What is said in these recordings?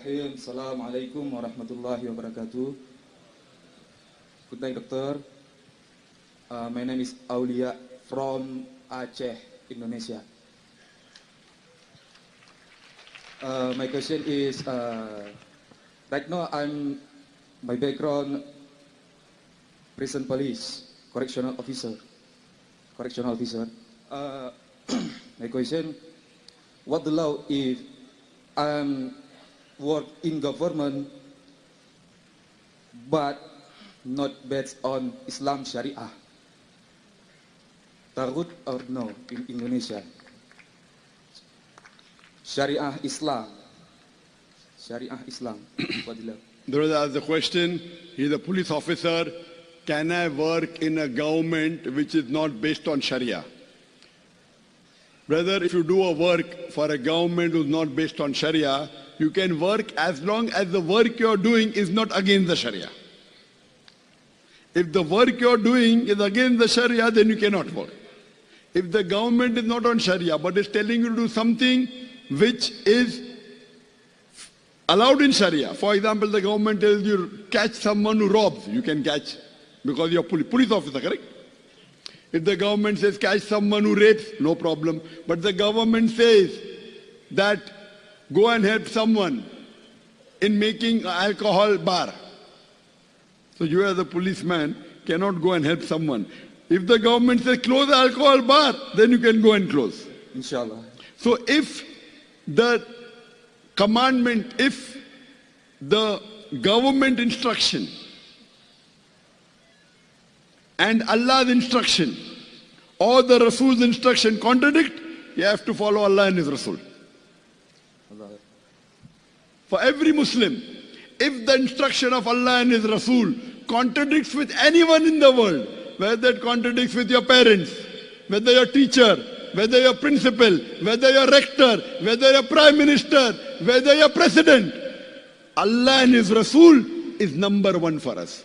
Bismillahirrahmanirrahim. Assalamualaikum warahmatullahi wabarakatuh. Good night, doctor. My name is Aulia from Aceh, Indonesia. My question is, right now my background prison police, correctional officer. My question, what the law if work in government but not based on Islam Sharia? Tagut or no in Indonesia? Sharia Islam. What the law? The brother asked the question, he is a police officer, can I work in a government which is not based on Sharia? Brother, if you do a work for a government who is not based on Sharia, you can work as long as the work you are doing is not against the Sharia. If the work you are doing is against the Sharia, then you cannot work. If the government is not on Sharia, but is telling you to do something which is allowed in Sharia. For example, the government tells you catch someone who robs, you can catch because you are police officer, correct? If the government says catch someone who rapes, no problem. But the government says that go and help someone in making an alcohol bar. So you as a policeman cannot go and help someone. If the government says close the alcohol bar, then you can go and close. Inshallah. So if the commandment, if the government instruction and Allah's instruction or the Rasul's instruction contradict, you have to follow Allah and His Rasul. For every Muslim, if the instruction of Allah and His Rasul contradicts with anyone in the world, whether it contradicts with your parents, whether your teacher, whether your principal, whether your rector, whether your prime minister, whether your president, Allah and His Rasul is number one for us.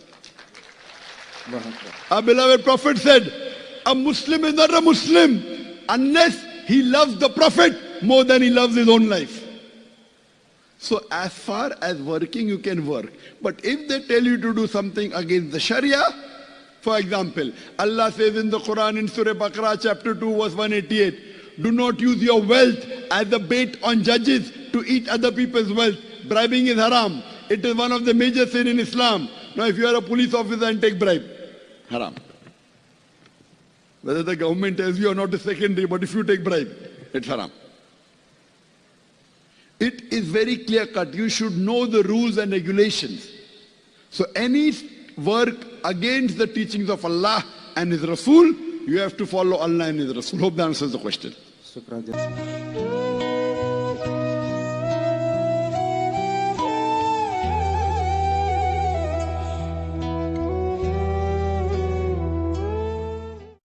Our beloved Prophet said, a Muslim is not a Muslim unless he loves the Prophet more than he loves his own life. So as far as working, you can work. But if they tell you to do something against the Sharia, for example, Allah says in the Quran in Surah Baqarah chapter 2 verse 188, do not use your wealth as a bait on judges to eat other people's wealth. Bribing is haram. It is one of the major sins in Islam. Now if you are a police officer and take bribe, haram. Whether the government tells you or not is secondary, but if you take bribe, it's haram. It is very clear cut. You should know the rules and regulations. So any work against the teachings of Allah and His Rasul, you have to follow Allah and His Rasul. Hope that answers the question. Shukran.